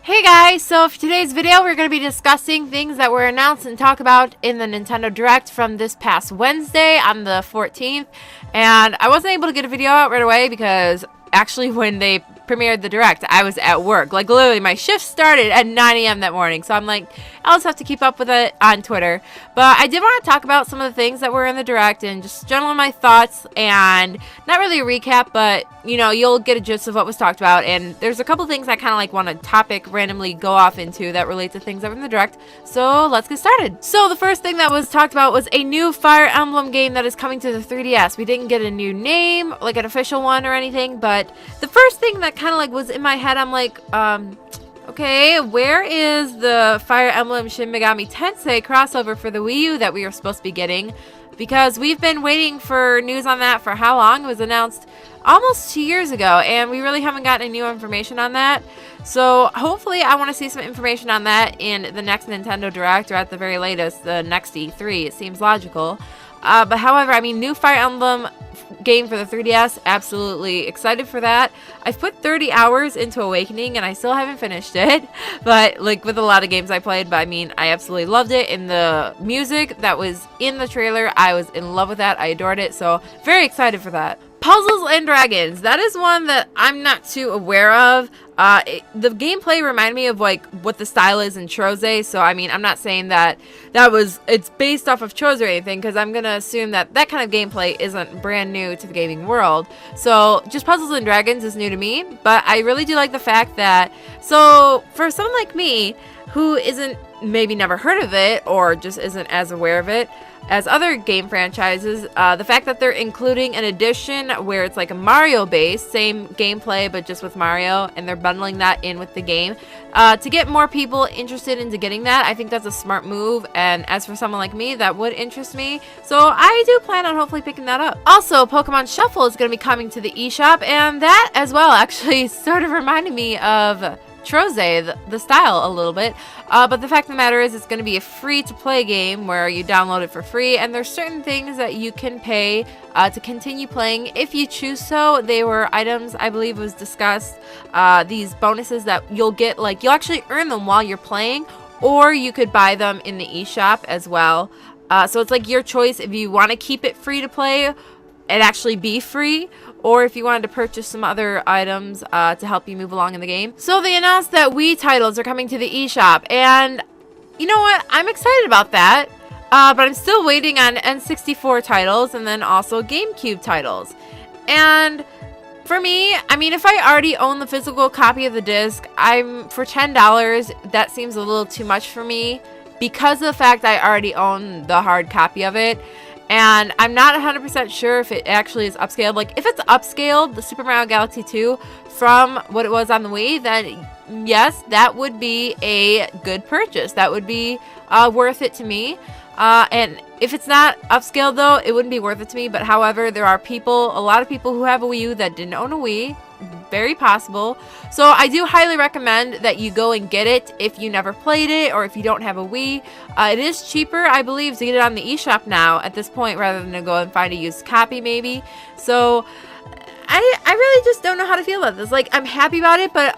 Hey guys, so for today's video we're going to be discussing things that were announced and talked about in the Nintendo Direct from this past Wednesday on the 14th. And I wasn't able to get a video out right away because actually when they premiered the Direct I was at work. Like literally my shift started at 9 a.m. that morning, so I'm like, I'll just have to keep up with it on Twitter. But I did want to talk about some of the things that were in the Direct and just generally my thoughts, and not really a recap, but you know, you'll get a gist of what was talked about. And there's a couple things I kind of like want to topic randomly go off into that relate to things that were in the Direct. So let's get started. So the first thing that was talked about was a new Fire Emblem game that is coming to the 3DS. We didn't get a new name, like an official one or anything, but the first thing that kind of like was in my head, I'm like, okay, where is the Fire Emblem Shin Megami Tensei crossover for the Wii U that we were supposed to be getting? Because we've been waiting for news on that for how long? It was announced almost 2 years ago, and we really haven't gotten any new information on that. So hopefully I want to see some information on that in the next Nintendo Direct, or at the very latest, the next E3. It seems logical. But however, I mean, new Fire Emblem game for the 3DS, absolutely excited for that. I've put 30 hours into Awakening and I still haven't finished it, but like with a lot of games I played, but I mean, I absolutely loved it. And the music that was in the trailer, I was in love with that. I adored it, so very excited for that. Puzzles and Dragons, that is one that I'm not too aware of. The gameplay reminded me of like what the style is in Chose, so I mean, I'm not saying that it's based off of Chose or anything, because I'm gonna assume that that kind of gameplay isn't brand new to the gaming world. So just Puzzles and Dragons is new to me, but I really do like the fact that, so for someone like me who isn't, maybe never heard of it or just isn't as aware of it as other game franchises, the fact that they're including an edition where it's like a Mario base, same gameplay but just with Mario, and they're bundling that in with the game to get more people interested into getting that, I think that's a smart move. And as for someone like me, that would interest me, so I do plan on hopefully picking that up. Also, Pokemon Shuffle is going to be coming to the eShop, and that as well actually sort of reminded me of Chose, the style a little bit, but the fact of the matter is it's going to be a free-to-play game where you download it for free, and there's certain things that you can pay to continue playing if you choose so. They were items, I believe was discussed, these bonuses that you'll get, like you'll actually earn them while you're playing, or you could buy them in the eShop as well. So it's like your choice if you want to keep it free to play and actually be free, or if you wanted to purchase some other items to help you move along in the game. So they announced that Wii titles are coming to the eShop, and you know what? I'm excited about that, but I'm still waiting on N64 titles and then also GameCube titles. And for me, I mean, if I already own the physical copy of the disc, for $10, that seems a little too much for me because of the fact I already own the hard copy of it. And I'm not 100% sure if it actually is upscaled. Like, if it's upscaled, the Super Mario Galaxy 2, from what it was on the Wii, then yes, that would be a good purchase. That would be worth it to me. And if it's not upscaled, though, it wouldn't be worth it to me. But however, there are a lot of people who have a Wii U that didn't own a Wii. Very possible. So I do highly recommend that you go and get it if you never played it, or if you don't have a Wii. It is cheaper, I believe, to get it on the eShop now at this point, rather than to go and find a used copy maybe. So I really just don't know how to feel about this. Like, I'm happy about it, but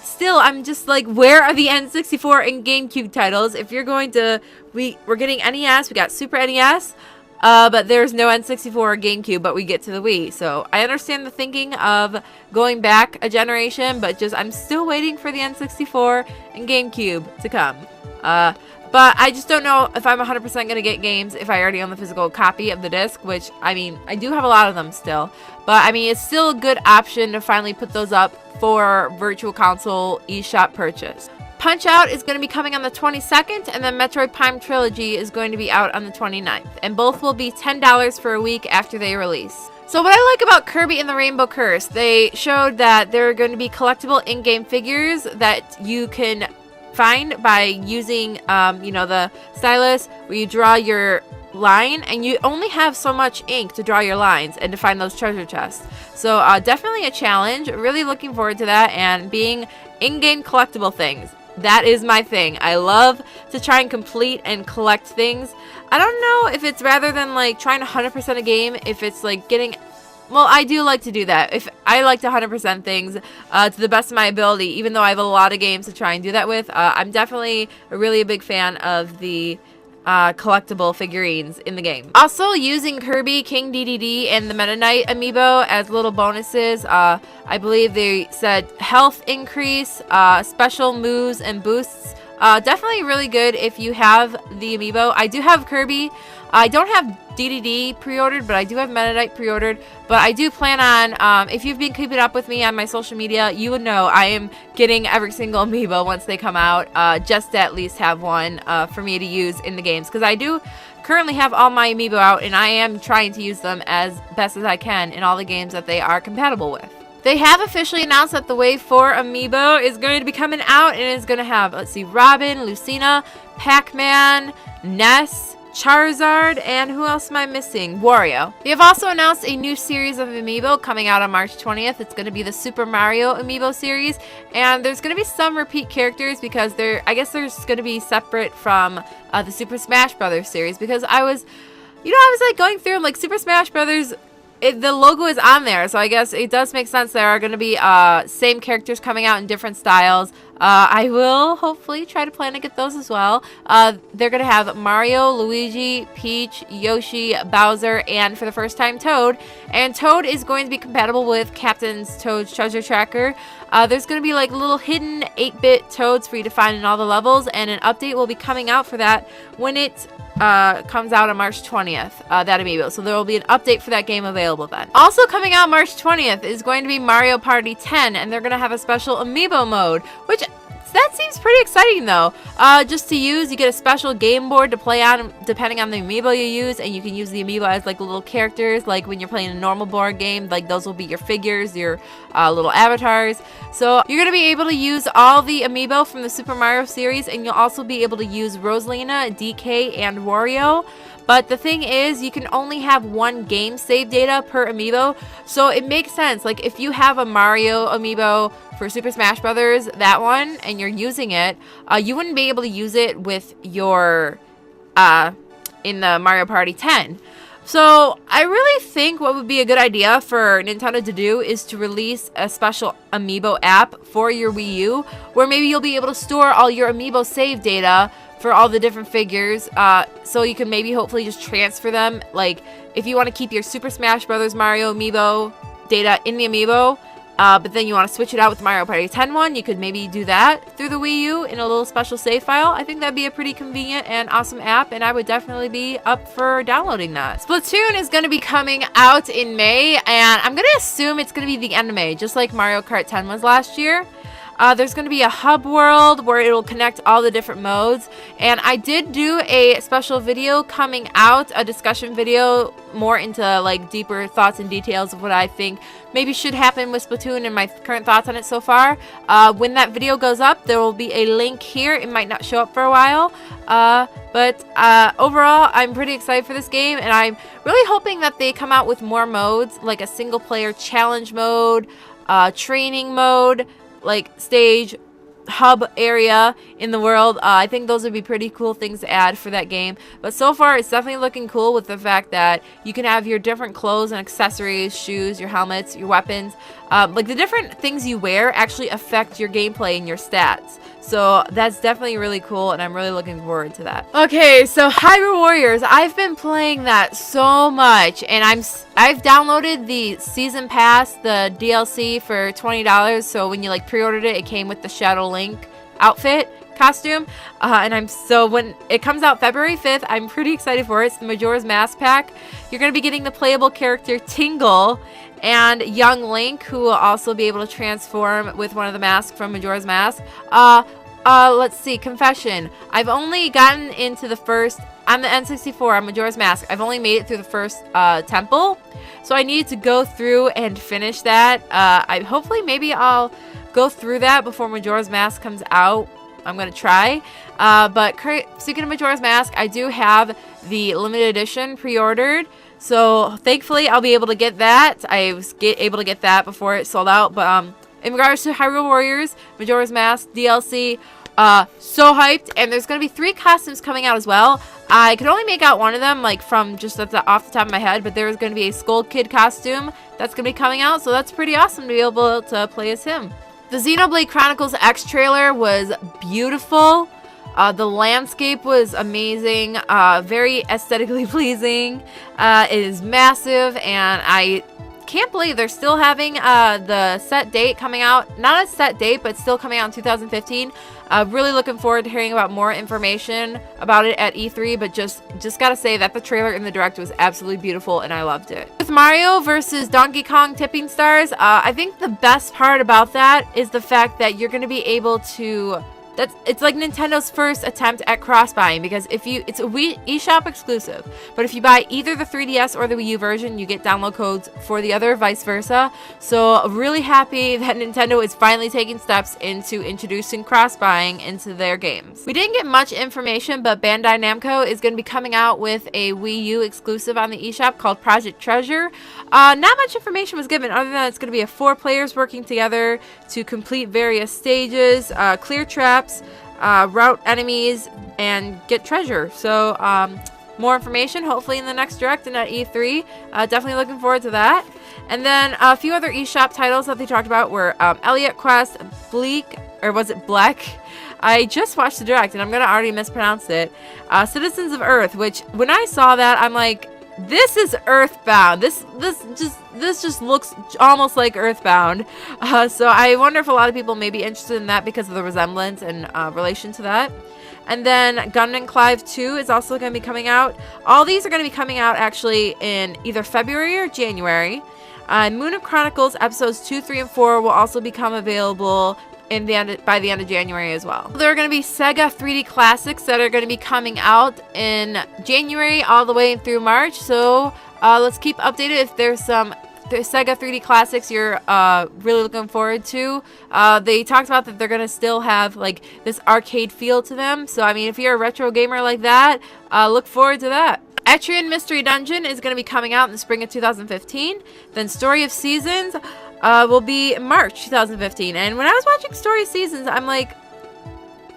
still, I'm just like, where are the N64 and GameCube titles? If you're going to, we're getting NES, we got Super NES, but there's no N64 or GameCube, but we get to the Wii. So I understand the thinking of going back a generation, but just I'm still waiting for the N64 and GameCube to come. But I just don't know if I'm 100% going to get games if I already own the physical copy of the disc, which, I mean, I do have a lot of them still. But, I mean, it's still a good option to finally put those up for Virtual Console eShop purchase. Punch-Out is going to be coming on the 22nd, and then Metroid Prime Trilogy is going to be out on the 29th. And both will be $10 for a week after they release. So what I like about Kirby and the Rainbow Curse, they showed that there are going to be collectible in-game figures that you can find by using, you know, the stylus where you draw your line, and you only have so much ink to draw your lines and to find those treasure chests. So definitely a challenge. Really looking forward to that, and being in-game collectible things. That is my thing. I love to try and complete and collect things. I don't know if it's rather than like trying to 100% a game, if it's like getting well, I do like to do that. If I like to 100% things to the best of my ability, even though I have a lot of games to try and do that with. I'm definitely really a big fan of the collectible figurines in the game. Also, using Kirby, King DDD, and the Meta Knight amiibo as little bonuses. I believe they said health increase, special moves and boosts. Definitely really good if you have the amiibo. I do have Kirby. I don't have DDD pre-ordered, but I do have Meta Knight pre-ordered. But I do plan on, if you've been keeping up with me on my social media, you would know I am getting every single amiibo once they come out, just to at least have one for me to use in the games. Because I do currently have all my amiibo out, and I am trying to use them as best as I can in all the games that they are compatible with. They have officially announced that the Wave 4 amiibo is going to be coming out, and it's going to have, let's see, Robin, Lucina, Pac-Man, Ness, Charizard, and who else am I missing? Wario. They have also announced a new series of amiibo coming out on March 20th. It's going to be the Super Mario amiibo series, and there's going to be some repeat characters because I guess there's going to be separate from the Super Smash Brothers series, because I was like going through like Super Smash Brothers. The logo is on there, so I guess it does make sense. There are going to be same characters coming out in different styles. I will hopefully try to plan to get those as well. They're going to have Mario, Luigi, Peach, Yoshi, Bowser, and for the first time, Toad. And Toad is going to be compatible with Captain Toad's Treasure Tracker. There's going to be like little hidden 8-bit Toads for you to find in all the levels, and an update will be coming out for that when it comes out on March 20th, that amiibo. So there will be an update for that game available then. Also coming out March 20th is going to be Mario Party 10, and they're going to have a special amiibo mode, which that seems pretty exciting though. Just to use, you get a special game board to play on depending on the amiibo you use, and you can use the amiibo as like little characters, like when you're playing a normal board game, like those will be your figures, your little avatars. So you're going to be able to use all the amiibo from the Super Mario series, and you'll also be able to use Rosalina, DK, and Wario. But the thing is, you can only have one game save data per amiibo, so it makes sense. Like if you have a Mario amiibo for Super Smash Brothers, that one, and you're using it, you wouldn't be able to use it with your in the Mario Party 10. So I really think what would be a good idea for Nintendo to do is to release a special amiibo app for your Wii U, where maybe you'll be able to store all your amiibo save data for all the different figures, so you can maybe hopefully just transfer them. Like if you want to keep your Super Smash Brothers Mario amiibo data in the amiibo, but then you want to switch it out with the Mario Party 10 one, you could maybe do that through the Wii U in a little special save file. I think that'd be a pretty convenient and awesome app, and I would definitely be up for downloading that. Splatoon is going to be coming out in May, and I'm going to assume it's going to be the end of May, just like Mario Kart 10 was last year. There's going to be a hub world where it will connect all the different modes, and I did do a special video coming out, a discussion video more into like deeper thoughts and details of what I think maybe should happen with Splatoon and my current thoughts on it so far. When that video goes up, there will be a link here. It might not show up for a while, but overall I'm pretty excited for this game, and I'm really hoping that they come out with more modes, like a single player challenge mode, training mode, like stage, hub area in the world. I think those would be pretty cool things to add for that game. But so far it's definitely looking cool with the fact that you can have your different clothes and accessories, shoes, your helmets, your weapons. Like the different things you wear actually affect your gameplay and your stats. So that's definitely really cool, and I'm really looking forward to that. Okay, so Hyrule Warriors, I've been playing that so much, and I've downloaded the season pass, the DLC for $20. So when you like pre-ordered it, it came with the Shadow Link outfit costume, and when it comes out February 5th, I'm pretty excited for it. It's the Majora's Mask pack. You're going to be getting the playable character Tingle and young Link, who will also be able to transform with one of the masks from Majora's Mask. Let's see, confession. I've only gotten into the first, on the N64, on Majora's Mask, I've only made it through the first temple. So I needed to go through and finish that. Hopefully maybe I'll go through that before Majora's Mask comes out. I'm going to try. But speaking of Majora's Mask, I do have the limited edition pre-ordered. So thankfully I'll be able to get that. I was able to get that before it sold out. But in regards to Hyrule Warriors, Majora's Mask, DLC, so hyped. And there's going to be 3 costumes coming out as well. I could only make out one of them, like from just off the top of my head. But there was going to be a Skull Kid costume, that's going to be coming out. So that's pretty awesome to be able to play as him. The Xenoblade Chronicles X trailer was beautiful. The landscape was amazing, very aesthetically pleasing. It is massive, and I can't believe they're still having the set date coming out. Not a set date, but still coming out in 2015. Really looking forward to hearing about more information about it at E3, but just gotta say that the trailer in the Direct was absolutely beautiful, and I loved it. With Mario versus Donkey Kong Tipping Stars, I think the best part about that is the fact that you're gonna be able to... It's like Nintendo's first attempt at cross-buying, because it's a Wii eShop exclusive, but if you buy either the 3DS or the Wii U version, you get download codes for the other, vice versa. So really happy that Nintendo is finally taking steps into introducing cross-buying into their games. We didn't get much information, but Bandai Namco is going to be coming out with a Wii U exclusive on the eShop called Project Treasure. Not much information was given other than it's going to be 4 players working together to complete various stages, clear traps, route enemies, and get treasure. So more information hopefully in the next Direct and at E3. Definitely looking forward to that. And then a few other eShop titles that they talked about were Elliot Quest, Bleak, or was it Black? I just watched the Direct and I'm gonna already mispronounce it. Citizens of Earth, which when I saw that, I'm like, this is Earthbound. This just looks almost like Earthbound. So I wonder if a lot of people may be interested in that because of the resemblance and relation to that. And then Gunman Clive 2 is also going to be coming out. All these are going to be coming out actually in either February or January. Moon of Chronicles episodes 2, 3, and 4 will also become available by the end of January as well. There are going to be Sega 3D Classics that are going to be coming out in January all the way through March. So let's keep updated if there's some Sega 3D Classics you're really looking forward to. They talked about that they're going to still have like this arcade feel to them. So I mean, if you're a retro gamer like that, look forward to that. Etrian Mystery Dungeon is going to be coming out in the spring of 2015. Then Story of Seasons will be March 2015. And when I was watching Story of Seasons, I'm like,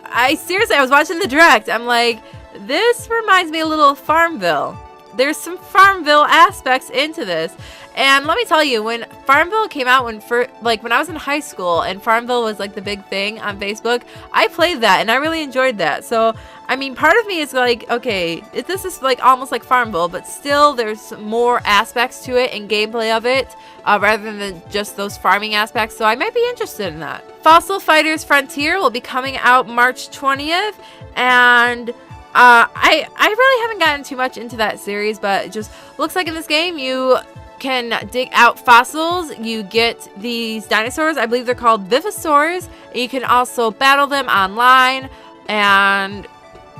I was watching the Direct. I'm like, this reminds me a little of Farmville. There's some Farmville aspects into this. And let me tell you, when Farmville came out, when I was in high school and Farmville was like the big thing on Facebook, I played that and I really enjoyed that. So, I mean, part of me is like, okay, this is like almost like Farmville, but still there's more aspects to it and gameplay of it rather than just those farming aspects. So I might be interested in that. Fossil Fighters Frontier will be coming out March 20th, and I really haven't gotten too much into that series, but it just looks like in this game you can dig out fossils. You get these dinosaurs. I believe they're called Vivosaurs. And you can also battle them online, and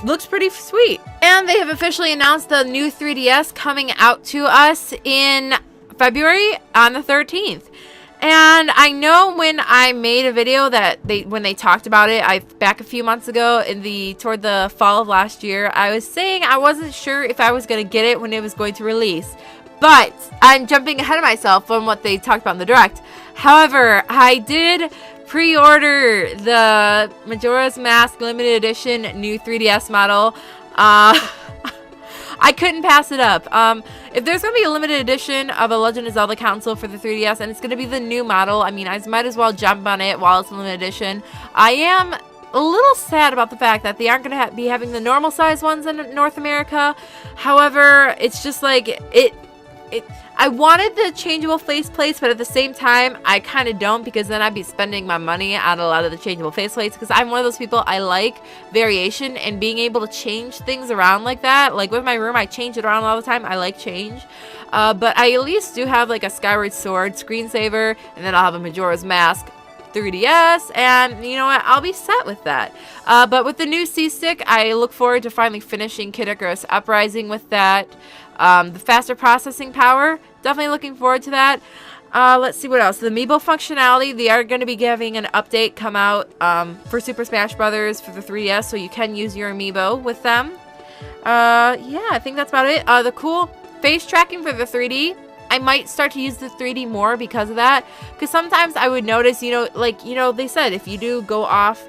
looks pretty sweet. And they have officially announced the new 3DS coming out to us in February on the 13th. And I know when I made a video that when they talked about it, back a few months ago toward the fall of last year, I was saying I wasn't sure if I was going to get it when it was going to release. But I'm jumping ahead of myself from what they talked about in the Direct. However, I did pre-order the Majora's Mask limited edition new 3DS model. I couldn't pass it up. If there's going to be a limited edition of a Legend of Zelda console for the 3DS, and it's going to be the new model, I mean, I might as well jump on it while it's a limited edition. I am a little sad about the fact that they aren't going to be having the normal size ones in North America. However, it's just like, I wanted the changeable faceplates, but at the same time, I kind of don't, because then I'd be spending my money on a lot of the changeable faceplates, because I'm one of those people, I like variation and being able to change things around like that. Like with my room, I change it around all the time. I like change. But I at least do have like a Skyward Sword screensaver, and then I'll have a Majora's Mask 3DS, and you know what, I'll be set with that. But with the new C-Stick, I look forward to finally finishing Kid Icarus Uprising with that. The faster processing power, definitely looking forward to that. Let's see what else. The Amiibo functionality, they are going to be having an update come out for Super Smash Brothers for the 3DS, so you can use your Amiibo with them. Yeah, I think that's about it. The cool face tracking for the 3D. I might start to use the 3D more because of that. Because sometimes I would notice, they said if you do go off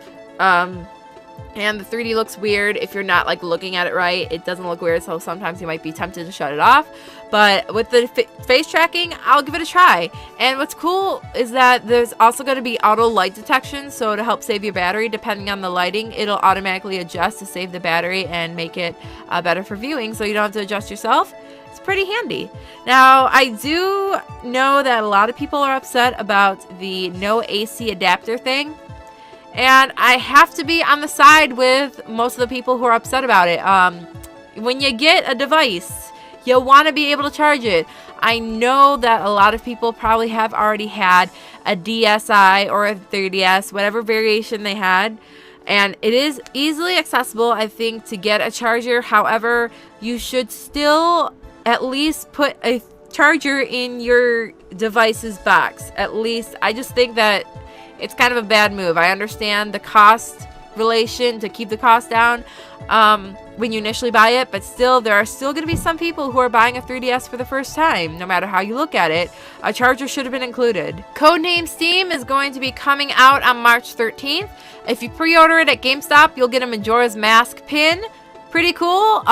And the 3D looks weird if you're not like looking at it right. It doesn't look weird, so sometimes you might be tempted to shut it off. But with the face tracking, I'll give it a try. And what's cool is that there's also going to be auto light detection, so to help save your battery, depending on the lighting, it'll automatically adjust to save the battery and make it better for viewing, so you don't have to adjust yourself. It's pretty handy. Now, I do know that a lot of people are upset about the no AC adapter thing. And I have to be on the side with most of the people who are upset about it. When you get a device, you'll want to be able to charge it. I know that a lot of people probably have already had a DSi or a 3DS, whatever variation they had. And it is easily accessible, I think, to get a charger. However, you should still at least put a charger in your device's box. At least, I just think that it's kind of a bad move. I understand the cost relation to keep the cost down when you initially buy it, but still, there are still going to be some people who are buying a 3DS for the first time. No matter how you look at it, a charger should have been included. Codename Steam is going to be coming out on March 13th. If you pre-order it at GameStop, you'll get a Majora's Mask pin. Pretty cool.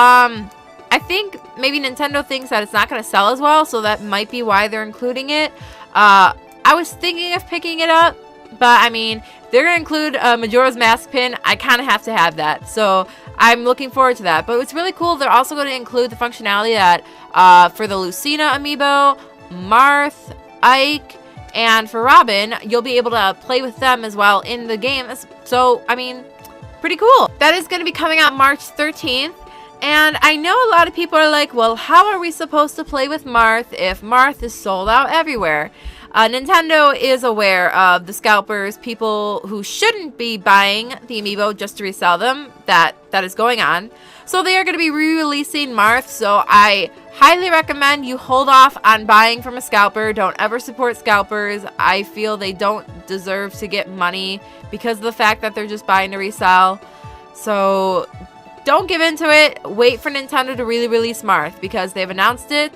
I think maybe Nintendo thinks that it's not going to sell as well, so that might be why they're including it. I was thinking of picking it up, but I mean, they're going to include a Majora's Mask pin. I kind of have to have that. So I'm looking forward to that. But it's really cool. They're also going to include the functionality that for the Lucina amiibo, Marth, Ike, and for Robin, you'll be able to play with them as well in the game. So, I mean, pretty cool. That is going to be coming out March 13th. And I know a lot of people are like, well, how are we supposed to play with Marth if Marth is sold out everywhere? Nintendo is aware of the scalpers, people who shouldn't be buying the amiibo just to resell them, that is going on. So they are going to be re-releasing Marth, so I highly recommend you hold off on buying from a scalper. Don't ever support scalpers. I feel they don't deserve to get money because of the fact that they're just buying to resell. So don't give into it. Wait for Nintendo to really release Marth because they've announced it.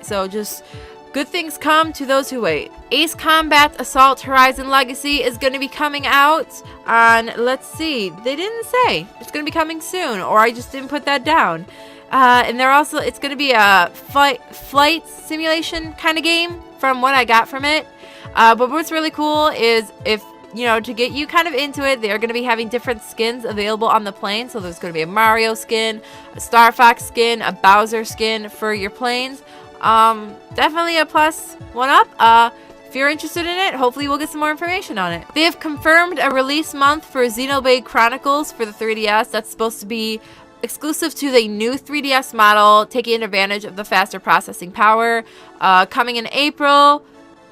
So just good things come to those who wait. Ace Combat Assault Horizon Legacy is going to be coming out on, let's see, they didn't say. It's going to be coming soon, or I just didn't put that down. And they're also, it's going to be a flight simulation kind of game from what I got from it. But what's really cool is to get you kind of into it, they're going to be having different skins available on the plane. So there's going to be a Mario skin, a Star Fox skin, a Bowser skin for your planes. Definitely a plus one up. If you're interested in it, hopefully we'll get some more information on it. They have confirmed a release month for Xenoblade Chronicles for the 3DS. That's supposed to be exclusive to the new 3DS model, taking advantage of the faster processing power. Coming in April.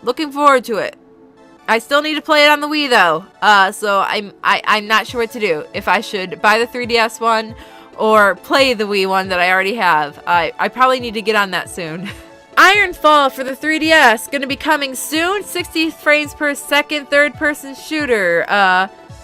Looking forward to it. I still need to play it on the Wii though, so I'm not sure what to do. If I should buy the 3DS one or play the Wii one that I already have. I probably need to get on that soon. Ironfall for the 3DS, going to be coming soon. 60 frames per second, third-person shooter.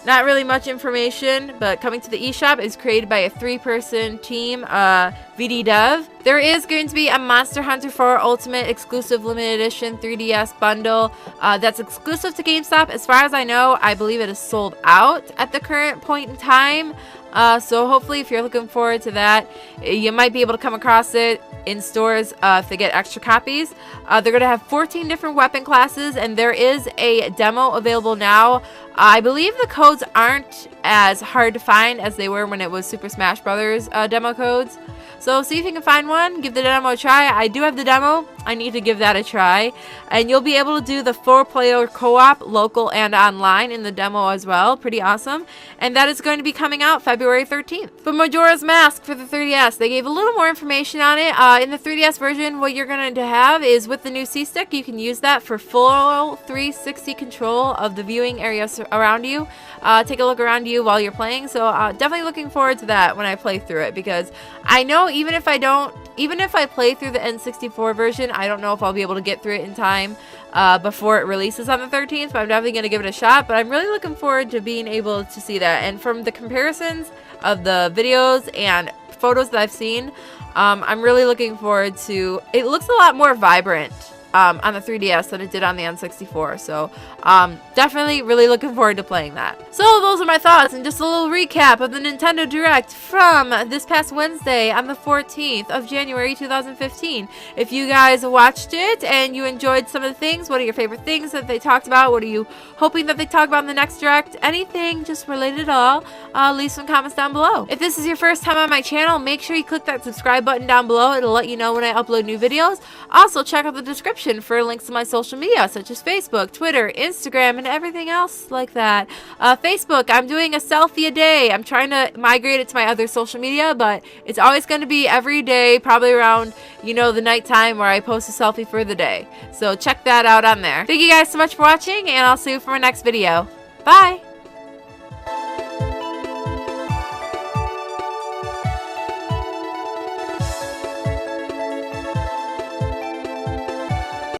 Not really much information, but coming to the eShop is created by a 3-person team, VD Dev. There is going to be a Monster Hunter 4 Ultimate exclusive limited edition 3DS bundle that's exclusive to GameStop. As far as I know, I believe it is sold out at the current point in time. So hopefully if you're looking forward to that, you might be able to come across it in stores if they get extra copies. They're going to have 14 different weapon classes, and there is a demo available now. I believe the codes aren't as hard to find as they were when it was Super Smash Brothers demo codes. So see if you can find one, give the demo a try. I do have the demo. I need to give that a try. And you'll be able to do the 4-player co-op, local and online in the demo as well. Pretty awesome. And that is going to be coming out February 13th. But Majora's Mask for the 3DS, they gave a little more information on it. In the 3DS version, what you're going to have is with the new C-Stick, you can use that for full 360 control of the viewing area around you. Take a look around you while you're playing. So definitely looking forward to that when I play through it, because I know even if I play through the N64 version, I don't know if I'll be able to get through it in time before it releases on the 13th, but I'm definitely going to give it a shot. But I'm really looking forward to being able to see that. And from the comparisons of the videos and photos that I've seen, I'm really looking forward to, it looks a lot more vibrant on the 3DS than it did on the N64. So definitely really looking forward to playing that. So those are my thoughts and just a little recap of the Nintendo Direct from this past Wednesday on the 14th of January 2015. If you guys watched it and you enjoyed some of the things, what are your favorite things that they talked about? What are you hoping that they talk about in the next Direct? Anything just related at all, leave some comments down below. If this is your first time on my channel, make sure you click that subscribe button down below. It'll let you know when I upload new videos. Also, check out the description for links to my social media, such as Facebook, Twitter, Instagram, and everything else like that. Facebook, I'm doing a selfie a day. I'm trying to migrate it to my other social media, but it's always going to be every day, probably around, you know, the nighttime where I post a selfie for the day. So check that out on there. Thank you guys so much for watching, and I'll see you for my next video. Bye!